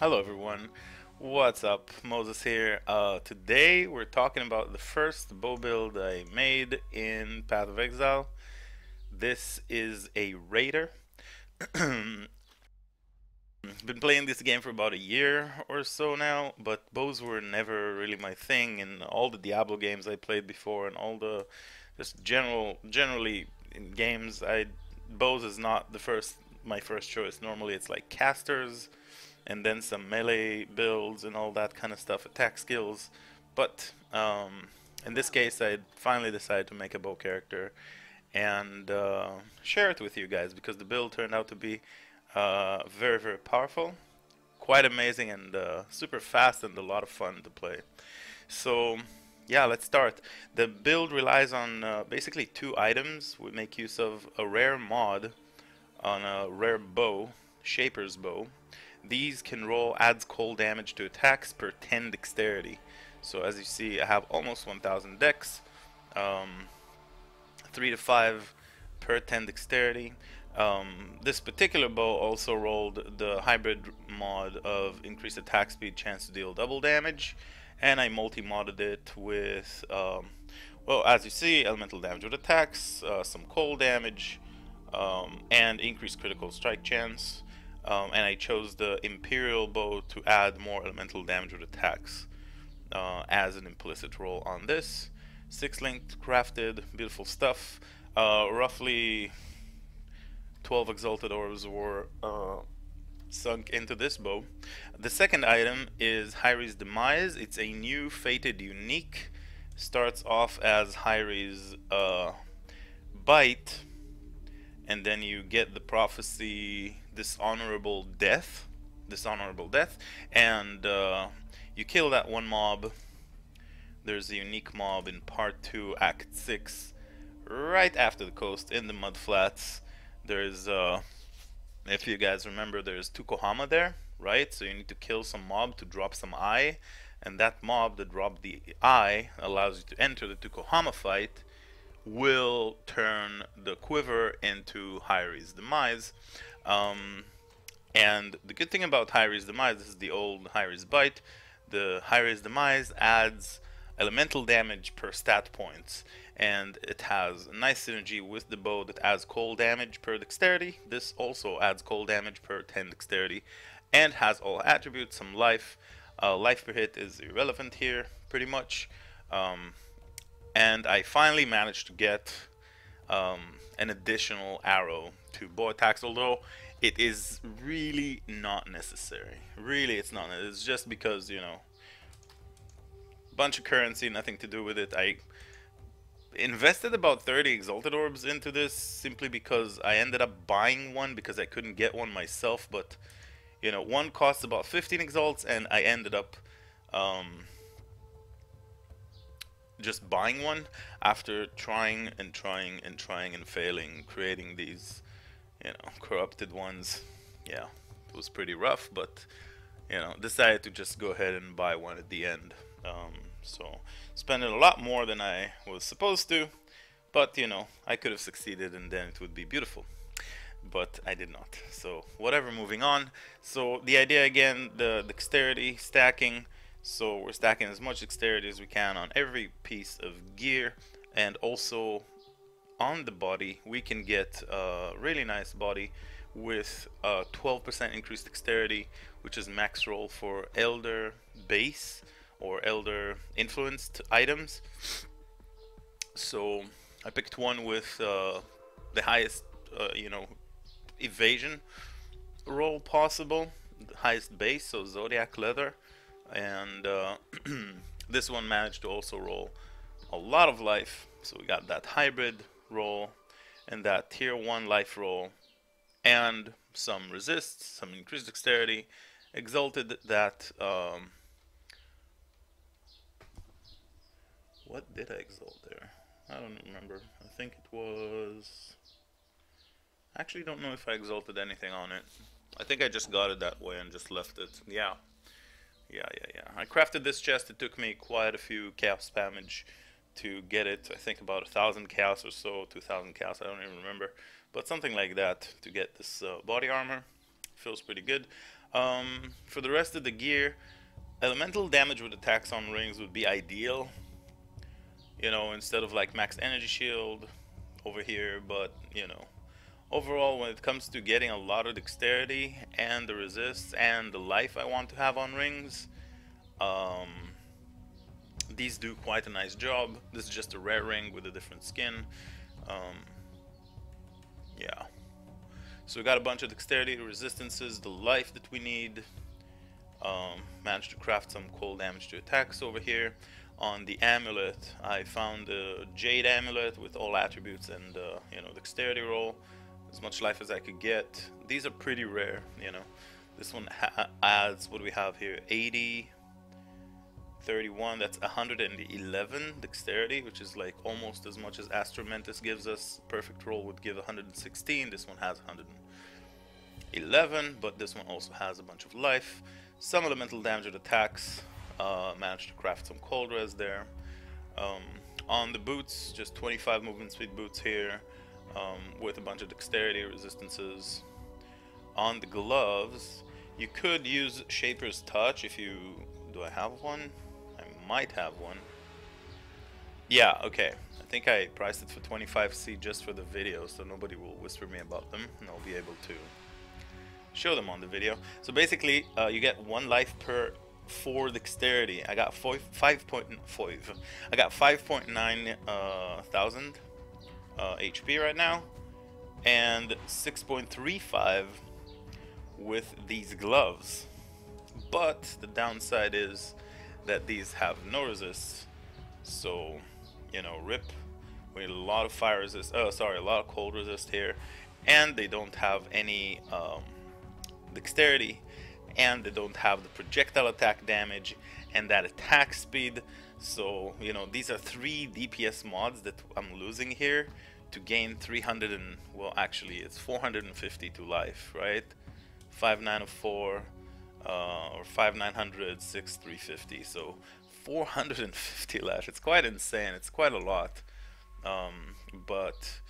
Hello everyone, what's up? Moses here. Today we're talking about the first bow build I made in Path of Exile. This is a raider. Been playing this game for about a year or so now, but bows were never really my thing in all the Diablo games I played before and all the just generally in games I bows is not the first my first choice. Normally it's like casters and then some melee builds and all that kind of stuff, attack skills. But in this case, I finally decided to make a bow character and share it with you guys because the build turned out to be very powerful, quite amazing, and super fast and a lot of fun to play. So yeah, let's start. The build relies on basically two items. We make use of a rare mod on a rare bow, Shaper's bow. These can roll adds cold damage to attacks per 10 dexterity. So as you see, I have almost 1000 dex, um, 3 to 5 per 10 dexterity. This particular bow also rolled the hybrid mod of increased attack speed, chance to deal double damage, and I multi-modded it with, well, as you see, elemental damage with attacks, some cold damage, and increased critical strike chance. And I chose the Imperial bow to add more elemental damage with attacks as an implicit roll on this. 6 linked, crafted, beautiful stuff. Roughly 12 exalted orbs were sunk into this bow. The second item is Hyrri's Demise. It's a new fated unique. Starts off as Hyrri's Bite, and then you get the prophecy dishonorable death, and you kill that one mob. There's a unique mob in part 2 act 6 right after the coast in the mud flats. There's if you guys remember, there's Tukohama there, right? So you need to kill some mob to drop some eye, and that mob that dropped the eye allows you to enter the Tukohama fight, will turn the quiver into Hyrri's Demise. Um, and the good thing about Hyrri's Demise, this is the old Hyrri's Bite, the Hyrri's Demise adds elemental damage per stat points, and it has a nice synergy with the bow that adds cold damage per dexterity. This also adds cold damage per 10 dexterity, and has all attributes, some life. Life per hit is irrelevant here, pretty much. Um, and I finally managed to get an additional arrow to bow attacks, although it is really not necessary. Really, it's not. It's just because, you know, bunch of currency, nothing to do with it. I invested about 30 exalted orbs into this simply because I ended up buying one because I couldn't get one myself, but you know, one costs about 15 exalts, and I ended up just buying one after trying and failing, creating these, you know, corrupted ones. Yeah, it was pretty rough, but you know, decided to just go ahead and buy one at the end. So spending a lot more than I was supposed to, but you know, I could have succeeded and then it would be beautiful, but I did not. So whatever, moving on. So the idea again, the dexterity stacking. So we're stacking as much dexterity as we can on every piece of gear, and also on the body we can get a really nice body with 12% increased dexterity, which is max roll for elder base or elder influenced items. So I picked one with the highest you know, evasion roll possible, the highest base, so zodiac leather, and this one managed to also roll a lot of life, so we got that hybrid roll and that tier 1 life roll, and some resist, some increased dexterity, exalted that what did I exalt there? I don't remember. I think it was, actually don't know if I exalted anything on it. I think I just got it that way and just left it. Yeah. I crafted this chest. It took me quite a few chaos damage to get it. I think about 1,000 chaos or so, 2,000 chaos. I don't even remember, but something like that to get this body armor. Feels pretty good. For the rest of the gear, elemental damage with attacks on rings would be ideal. You know, instead of like max energy shield over here, but you know, overall when it comes to getting a lot of dexterity and the resist and the life I want to have on rings, um, these do quite a nice job. This is just a rare ring with a different skin. Um, yeah. So we got a bunch of dexterity, resistances, the life that we need. Managed to craft some cold damage to attacks over here. On the amulet, I found a jade amulet with all attributes and you know, dexterity roll, as much life as I could get. These are pretty rare, you know. This one adds, what do we have here, 80, 31, that's 111 dexterity, which is like almost as much as Astromentis gives us. Perfect roll would give 116, this one has 111, but this one also has a bunch of life. Some elemental damage with attacks, managed to craft some cold res there. On the boots, just 25 movement speed boots here, with a bunch of dexterity resistances. On the gloves, you could use Shaper's Touch if you... do I have one? I might have one. Yeah, okay. I think I priced it for 25C just for the video, so nobody will whisper me about them, and I'll be able to show them on the video. So basically, you get 1 life per 4 dexterity. I got 5.9 thousand HP right now, and 6.35 with these gloves. But the downside is that these have no resist, so you know, rip. We need a lot of fire resist. Oh, sorry, a lot of cold resist here, and they don't have any dexterity, and they don't have the projectile attack damage and that attack speed. So you know, these are 3 DPS mods that I'm losing here to gain 300 and, well, actually it's 450 to life, right? 5904 or 5900, 6350, so 450 life. It's quite insane. It's quite a lot. But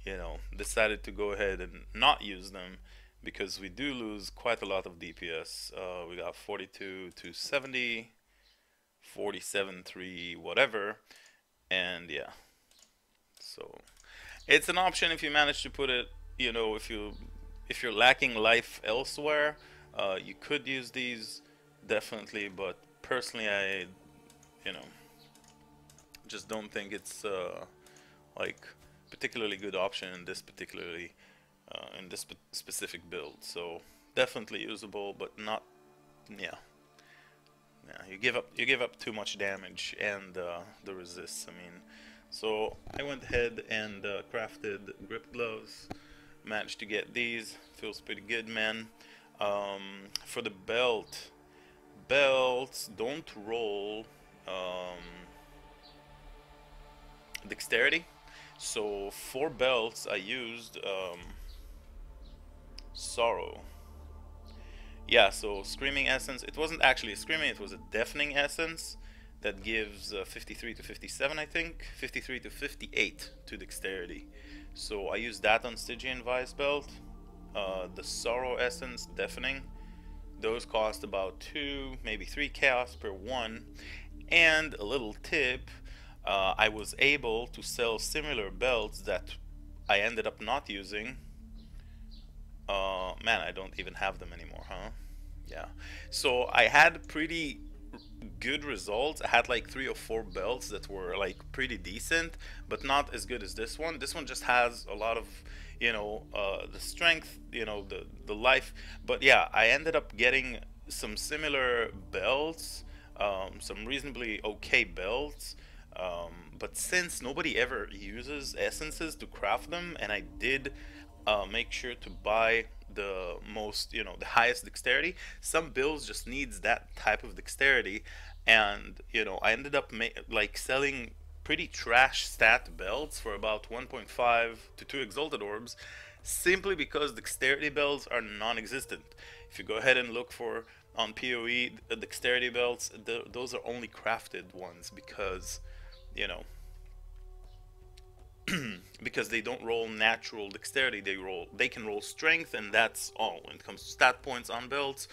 you know, decided to go ahead and not use them because we do lose quite a lot of DPS. We got 42 to 70, 47 3 whatever, and yeah. So it's an option if you manage to put it, you know, if you're lacking life elsewhere, you could use these definitely, but personally I, you know, just don't think it's like particularly good option in this particularly in this specific build. So definitely usable, but not, yeah, you give up too much damage and the resists. I mean, so I went ahead and crafted grip gloves. Managed to get these. Feels pretty good, man. For the belts don't roll dexterity. So for belts I used Sorrow. Yeah, so Screaming Essence. It wasn't actually a Screaming, it was a Deafening Essence that gives 53 to 57, I think. 53 to 58 to dexterity. So I used that on Stygian Vice belt. The Sorrow Essence, Deafening. Those cost about 2, maybe 3 chaos per one. And a little tip, I was able to sell similar belts that I ended up not using. Man, I don't even have them anymore, huh? Yeah. So I had pretty good results. I had like 3 or 4 belts that were like pretty decent, but not as good as this one. This one just has a lot of, you know, the strength, you know, the life. But yeah, I ended up getting some similar belts, some reasonably okay belts. But since nobody ever uses essences to craft them, and I did make sure to buy the most, you know, the highest dexterity, some builds just needs that type of dexterity, and you know, I ended up like selling pretty trash stat belts for about 1.5 to 2 exalted orbs, simply because dexterity belts are non-existent. If you go ahead and look for on POE dexterity belts, those are only crafted ones, because you know, because they don't roll natural dexterity. They can roll strength, and that's all. When it comes to stat points on builds,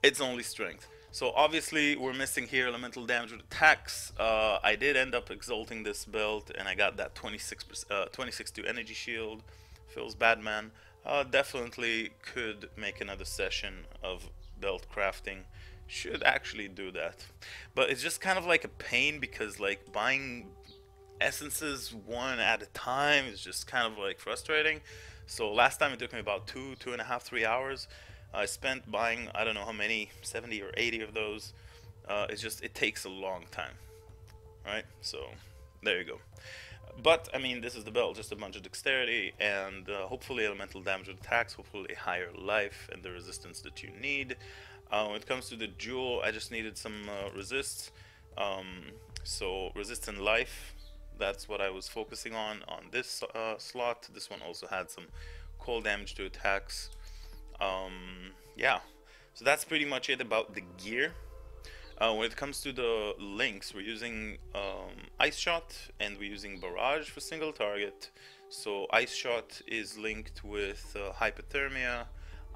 it's only strength. So obviously we're missing here elemental damage with attacks. I did end up exalting this build, and I got that 26 to energy shield. Feels bad, man. Definitely could make another session of belt crafting. Should actually do that, but it's just kind of like a pain because like buying essences one at a time is just kind of like frustrating. So last time it took me about 2.5, 3 hours. I spent buying, I don't know how many, 70 or 80 of those. It takes a long time, right? So there you go. But I mean, this is the build, just a bunch of dexterity and hopefully elemental damage with attacks, hopefully higher life and the resistance that you need. When it comes to the jewel, I just needed some resists. So resist and life, that's what I was focusing on this slot. This one also had some cold damage to attacks. Yeah, so that's pretty much it about the gear. When it comes to the links, we're using Ice Shot and we're using Barrage for single target. So Ice Shot is linked with Hypothermia,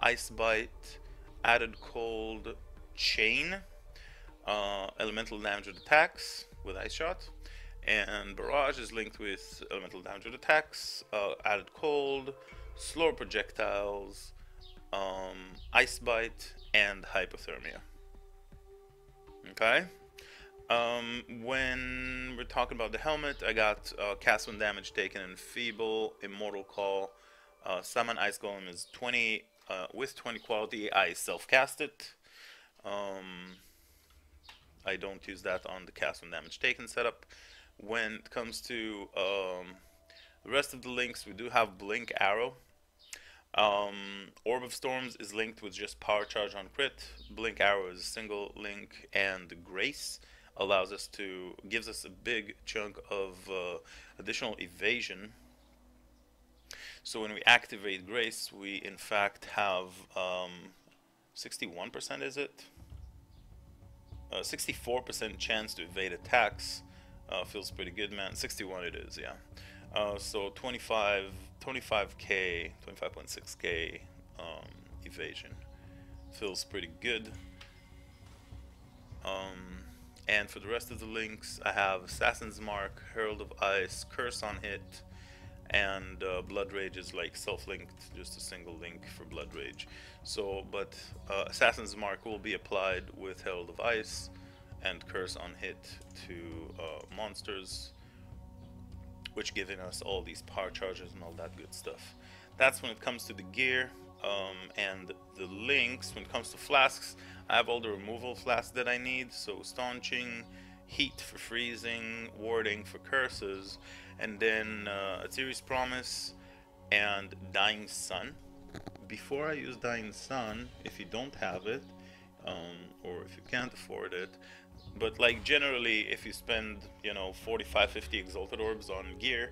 Ice Bite, Added Cold, Chain, elemental damage with attacks with Ice Shot, and Barrage is linked with elemental damage with attacks, Added Cold, slower projectiles, Ice Bite, and Hypothermia. Okay. When we're talking about the helmet, I got cast when damage taken and feeble, immortal call, summon ice golem is 20 with 20 quality. I self-cast it. I don't use that on the cast when damage taken setup. When it comes to the rest of the links, we do have blink arrow. Orb of Storms is linked with just power charge on crit. Blink arrow is a single link, and grace gives us a big chunk of additional evasion. So when we activate grace, we in fact have 61%, is it? 64% chance to evade attacks. Feels pretty good, man. 61 it is, yeah. So 25k, 25.6k evasion. Feels pretty good. And for the rest of the links, I have Assassin's Mark, Herald of Ice, Curse on hit, and Blood Rage is like self-linked, just a single link for Blood Rage. So, but Assassin's Mark will be applied with Herald of Ice and Curse on hit to monsters, which giving us all these power charges and all that good stuff. That's when it comes to the gear. And the links, when it comes to flasks, I have all the removal flasks that I need. So staunching, heat for freezing, warding for curses, and then Atziri's Promise and Dying Sun. Before I use Dying Sun, if you don't have it, or if you can't afford it, but like generally if you spend, you know, 45-50 exalted orbs on gear,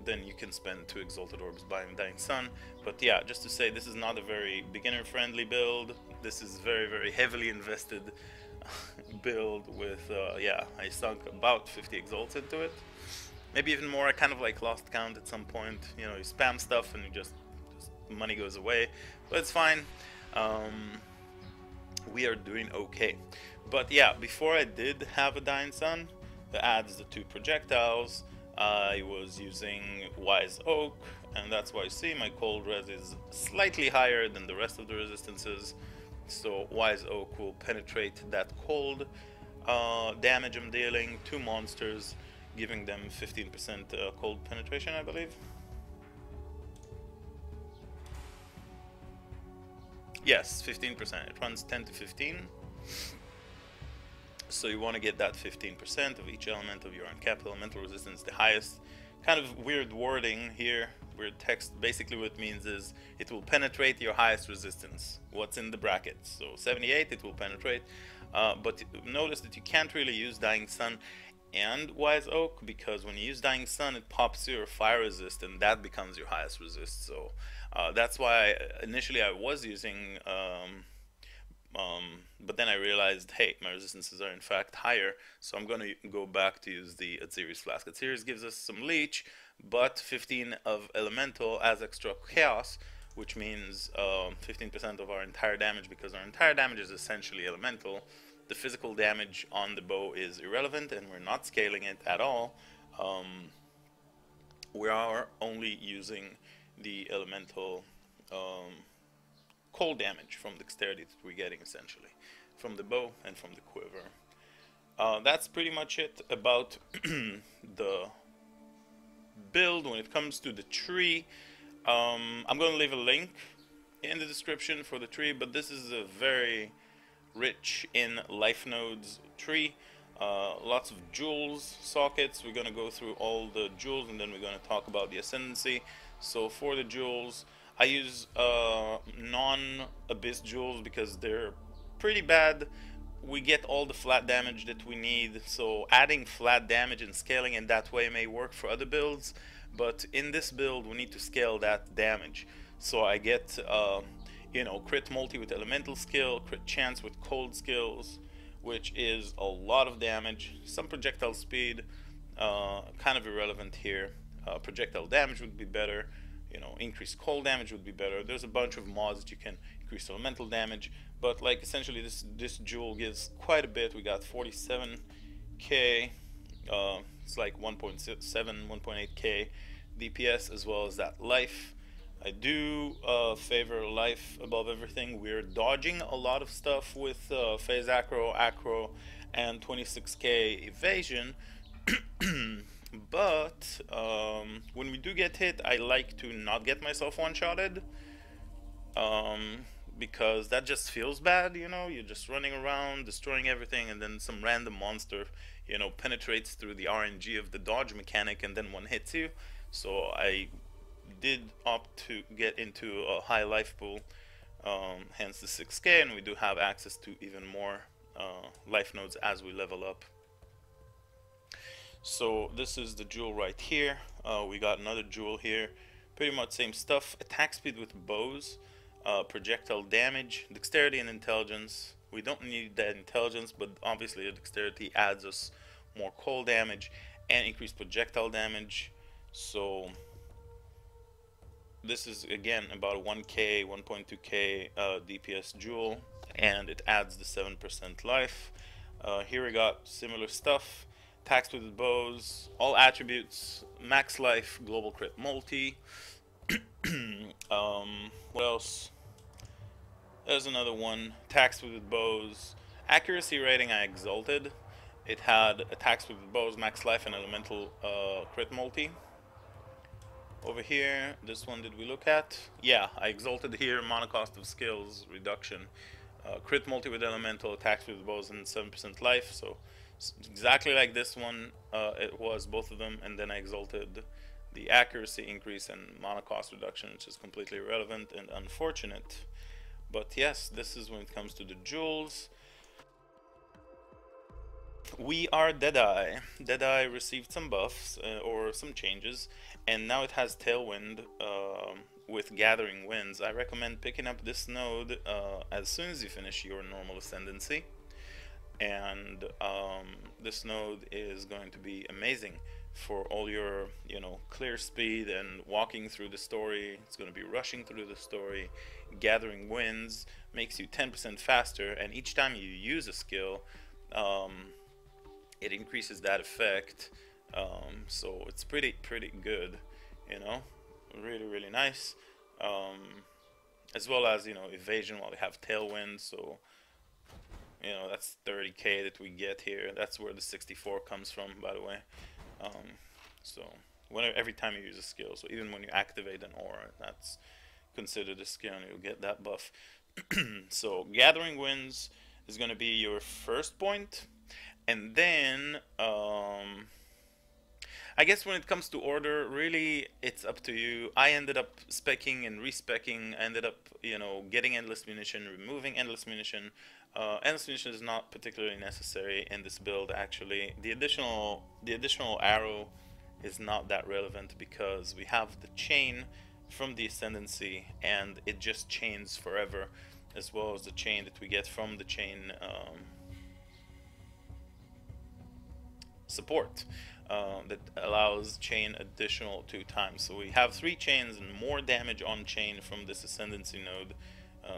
then you can spend 2 exalted orbs buying Dying Sun. But yeah, just to say, this is not a very beginner friendly build. This is very heavily invested build with yeah, I sunk about 50 exalts into it, maybe even more. I kind of like lost count at some point. You know, you spam stuff and you just money goes away, but it's fine. We are doing okay. But yeah, before I did have a Dying Sun that adds the 2 projectiles, I was using Wise Oak, and that's why you see my cold res is slightly higher than the rest of the resistances. So Wise Oak will penetrate that cold damage I'm dealing to monsters, giving them 15% cold penetration, I believe. Yes, 15%. It runs 10 to 15. So you want to get that 15% of each element of your uncapped elemental resistance, the highest. Kind of weird wording here, weird text. Basically what it means is it will penetrate your highest resistance, what's in the brackets. So 78 it will penetrate, but notice that you can't really use Dying Sun and Wise Oak, because when you use Dying Sun it pops your fire resist and that becomes your highest resist. So that's why initially I was using but then I realized, hey, my resistances are in fact higher, so I'm going to go back to use the Atziri's Flask. Atziri's gives us some leech, but 15 of elemental as extra chaos, which means 15% of our entire damage, because our entire damage is essentially elemental. The physical damage on the bow is irrelevant, and we're not scaling it at all. We are only using the elemental cold damage from dexterity that we're getting, essentially, from the bow and from the quiver. That's pretty much it about the build. When it comes to the tree, I'm going to leave a link in the description for the tree, but this is a very rich in life nodes tree. Lots of jewels, sockets. We're going to go through all the jewels, and then we're going to talk about the ascendancy. So for the jewels, I use non-abyss jewels because they're pretty bad. We get all the flat damage that we need, so adding flat damage and scaling in that way may work for other builds, but in this build we need to scale that damage. So I get crit multi with elemental skill, crit chance with cold skills, which is a lot of damage. Some projectile speed, kind of irrelevant here. Projectile damage would be better. Increased cold damage would be better. There's a bunch of mods that you can increase elemental damage, but like essentially this jewel gives quite a bit. We got 47k, it's like 1.7, 1.8k DPS, as well as that life. I do favor life above everything. We're dodging a lot of stuff with phase acro, and 26k evasion. But when we do get hit, I like to not get myself one-shotted, because that just feels bad. You're just running around destroying everything, and then some random monster penetrates through the RNG of the dodge mechanic, and then one hits you. So I did opt to get into a high life pool, hence the 6k, and we do have access to even more life nodes as we level up. So this is the jewel right here. We got another jewel here, pretty much same stuff. Attack speed with bows, projectile damage, dexterity and intelligence. We don't need that intelligence, but obviously the dexterity adds us more cold damage and increased projectile damage. So this is again about a 1k, 1.2k DPS jewel, and it adds the 7% life. Here we got similar stuff. Attack speed with bows, all attributes, max life, global crit multi. What else? There's another one. Attack speed with bows. Accuracy rating I exalted. It had attack speed with bows, max life, and elemental crit multi. Over here, this one did we look at? Yeah, I exalted here, monocost of skills reduction. Crit multi with elemental, attack speed with bows, and 7% life. So exactly like this one, it was both of them, and then I exalted the accuracy increase and monocost reduction, which is completely irrelevant and unfortunate. But yes, this is when it comes to the jewels. We are Deadeye. Deadeye received some buffs or some changes, and now it has Tailwind with Gathering Winds. I recommend picking up this node as soon as you finish your normal ascendancy. And this node is going to be amazing for all your clear speed and walking through the story. It's going to be rushing through the story. Gathering Winds makes you 10% faster, and each time you use a skill, it increases that effect. So it's pretty good, really nice. As well as evasion while we have Tailwind. So that's 30k that we get here. That's where the 64 comes from, by the way. So every time you use a skill, so even when you activate an aura, that's considered a skill, and you'll get that buff. So Gathering Winds is going to be your first point, and then I guess when it comes to order, really it's up to you. I ended up speccing and respecking. I ended up getting endless munition, removing endless munition. Endless munition is not particularly necessary in this build, actually. The additional arrow is not that relevant because we have the chain from the ascendancy, and it just chains forever, as well as the chain that we get from the chain support that allows chain additional 2 times. So we have 3 chains and more damage on chain from this ascendancy node.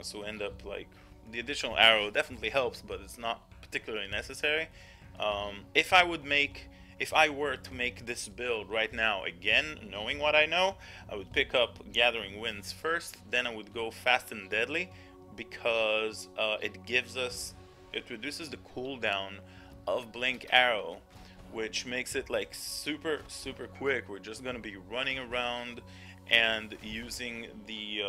So we end up like the additional arrow definitely helps, but it's not particularly necessary. If I were to make this build right now again, knowing what I know, I would pick up Gathering Winds first, then I would go Fast and Deadly, because it reduces the cooldown of Blink Arrow, which makes it like super quick. We're just gonna be running around and using the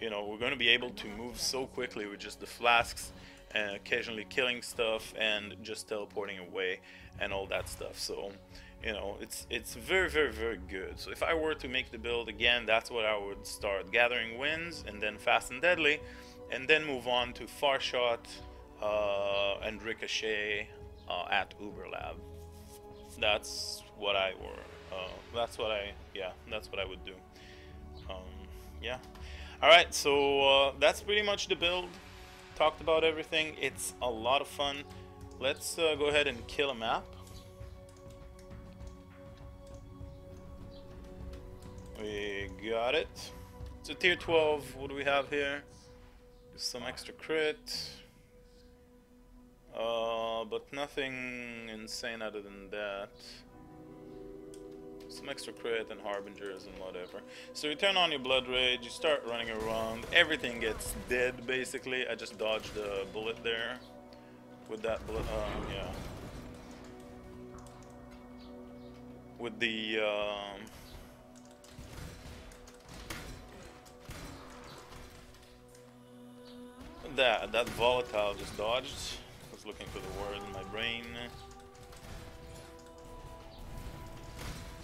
we're gonna be able to move so quickly with just the flasks, and occasionally killing stuff and just teleporting away and all that stuff. So it's very good. So if I were to make the build again, that's what I would start: Gathering Winds, and then Fast and Deadly, and then move on to Far Shot and Ricochet at Uber Lab. That's what I would do. Yeah. All right, so that's pretty much the build. Talked about everything. It's a lot of fun. Let's go ahead and kill a map. We got it. It's a tier 12. What do we have here? Some extra crit. But nothing insane other than that. Some extra crit and harbingers and whatever. So you turn on your blood rage, you start running around, everything gets dead basically. I just dodged a bullet there with that bullet. Yeah. With the that volatile just dodged. I was looking for the word in my brain.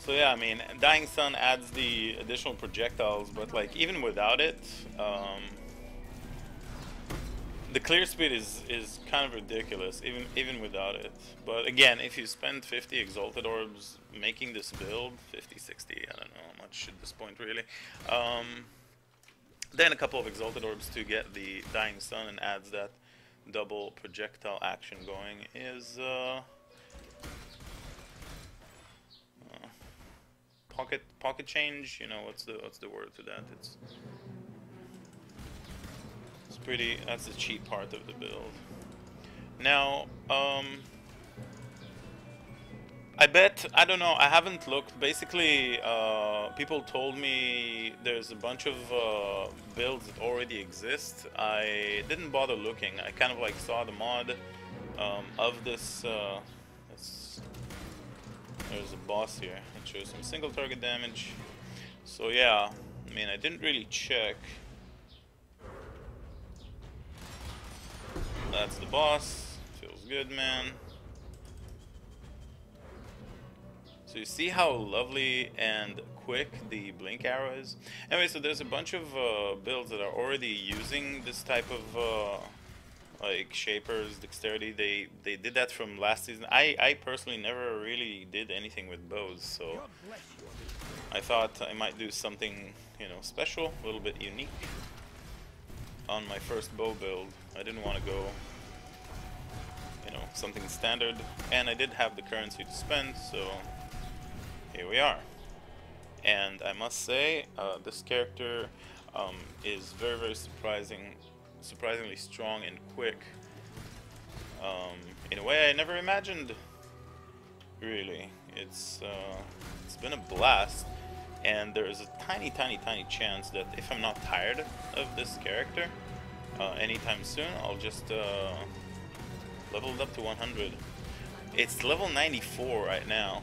So yeah, I mean, Dying Sun adds the additional projectiles, but like even without it, the clear speed is kind of ridiculous, even without it. But again, if you spend 50 Exalted Orbs making this build, 50, 60, I don't know how much at this point really, then a couple of Exalted Orbs to get the Dying Sun and adds that double projectile action going is pocket change. What's the word to that? It's pretty. That's the cheap part of the build. Now I don't know, I haven't looked. Basically people told me there's a bunch of builds that already exist. I didn't bother looking. I kind of like saw the mod of this there's a boss here. It shows some single target damage. So yeah, I mean, I didn't really check. That's the boss. Feels good, man. So you see how lovely and quick the blink arrow is? Anyway, so there's a bunch of builds that are already using this type of like shapers, dexterity. They did that from last season. I personally never really did anything with bows, so I thought I might do something, special, a little bit unique on my first bow build. I didn't want to go, something standard, and I did have the currency to spend, so here we are. And I must say, this character is very surprisingly strong and quick, in a way I never imagined. Really, it's been a blast, and there is a tiny chance that if I'm not tired of this character anytime soon, I'll just level it up to 100. It's level 94 right now,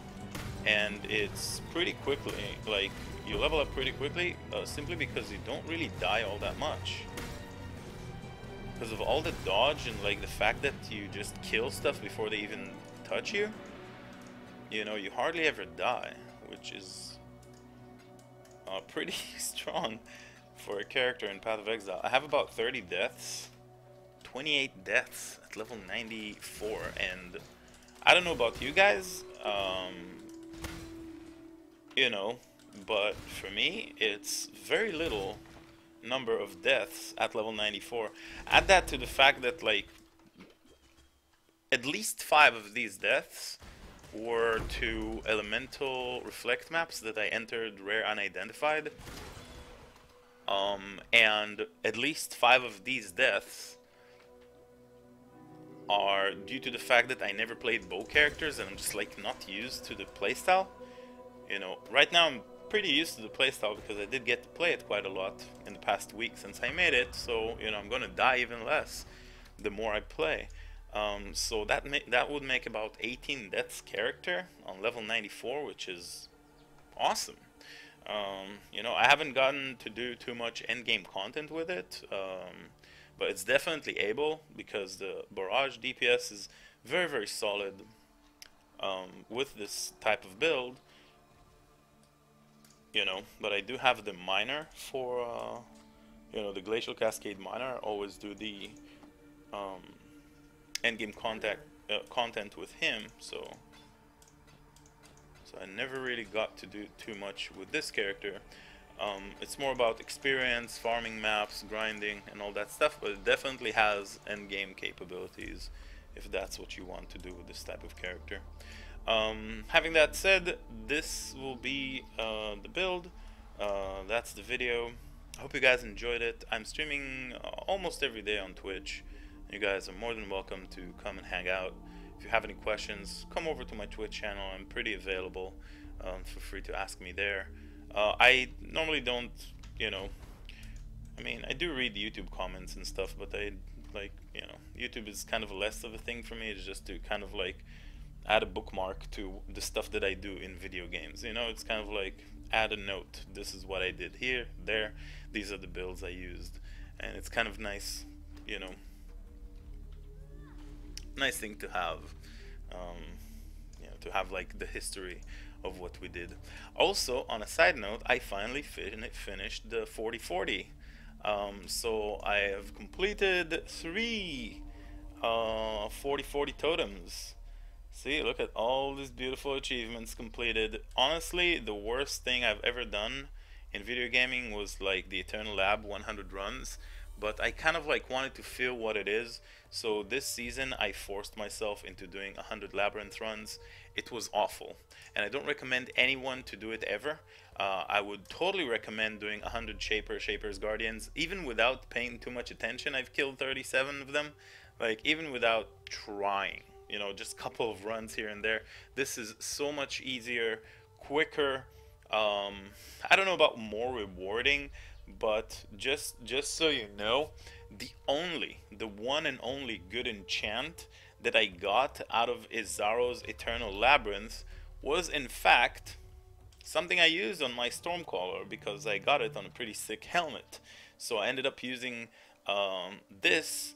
and it's pretty quickly. Like, you level up pretty quickly simply because you don't really die all that much. Because of all the dodge and like the fact that you just kill stuff before they even touch you, you hardly ever die, which is pretty strong for a character in Path of Exile. I have about 30 deaths, 28 deaths at level 94, and I don't know about you guys, but for me, it's very little number of deaths at level 94. Add that to the fact that like at least 5 of these deaths were 2 elemental reflect maps that I entered rare unidentified. And at least 5 of these deaths are due to the fact that I never played bow characters and I'm just like not used to the playstyle. You know, right now I'm pretty used to the playstyle because I did get to play it quite a lot in the past week since I made it, so you know I'm gonna die even less the more I play. So that would make about 18 deaths character on level 94, which is awesome. You know, I haven't gotten to do too much endgame content with it, but it's definitely able because the barrage DPS is very, very solid with this type of build. You know, but I do have the miner for, you know, the Glacial Cascade miner. I always do the endgame content with him, so I never really got to do too much with this character. It's more about experience, farming maps, grinding, and all that stuff, but it definitely has endgame capabilities if that's what you want to do with this type of character. Having that said, this will be the build. That's the video. I hope you guys enjoyed it. I'm streaming almost every day on Twitch. You guys are more than welcome to come and hang out. If you have any questions, come over to my Twitch channel. I'm pretty available. Feel free to ask me there. I normally don't, you know, I mean, I do read YouTube comments and stuff, but I, like, you know, YouTube is kind of less of a thing for me. It's just to kind of like add a bookmark to the stuff that I do in video games. You know, it's kind of like add a note. This is what I did here, there. These are the builds I used. And it's kind of nice, you know, nice thing to have. You know, to have like the history of what we did. Also, on a side note, I finally finished the 40-40. So I have completed 3 40-40 totems. See, look at all these beautiful achievements completed. Honestly, the worst thing I've ever done in video gaming was like the Eternal Lab 100 runs, but I kind of like wanted to feel what it is. So this season I forced myself into doing 100 labyrinth runs. It was awful, and I don't recommend anyone to do it ever. I would totally recommend doing 100 Shaper's Guardians, even without paying too much attention. I've killed 37 of them, like even without trying. You know, just a couple of runs here and there. This is so much easier, quicker. I don't know about more rewarding, but just so you know, the one and only good enchant that I got out of Izaro's Eternal Labyrinth was in fact something I used on my Stormcaller because I got it on a pretty sick helmet. So I ended up using this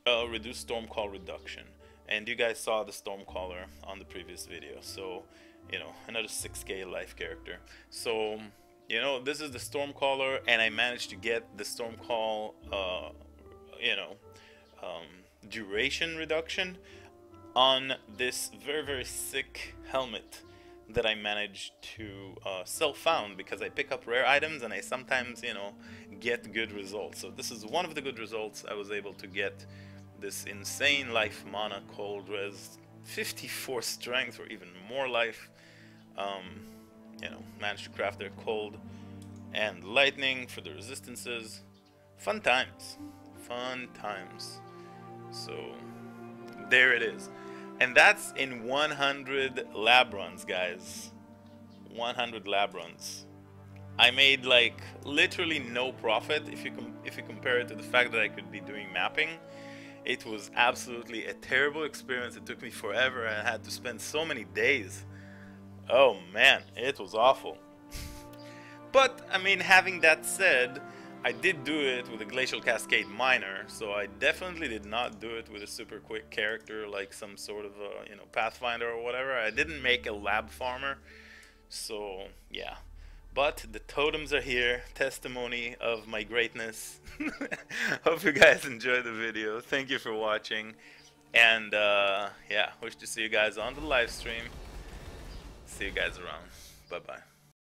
reduced Stormcall reduction. And you guys saw the Stormcaller on the previous video, so, you know, another 6k life character. So, you know, this is the Stormcaller, and I managed to get the Stormcall, you know, duration reduction on this very, very sick helmet that I managed to self-found because I pick up rare items and I sometimes, you know, get good results. So this is one of the good results. I was able to get this insane life mana, cold res, 54 strength or even more life. You know, managed to craft their cold and lightning for the resistances. Fun times, fun times. So there it is, and that's in 100 lab runs, guys. 100 lab runs. I made like literally no profit if you compare it to the fact that I could be doing mapping. It was absolutely a terrible experience. It took me forever and I had to spend so many days. Oh man, it was awful. But I mean, having that said, I did do it with a Glacial Cascade miner, so I definitely did not do it with a super quick character like some sort of you know, Pathfinder or whatever. I didn't make a lab farmer, so yeah. But the totems are here, testimony of my greatness. Hope you guys enjoyed the video. Thank you for watching. And yeah, wish to see you guys on the live stream. See you guys around. Bye-bye.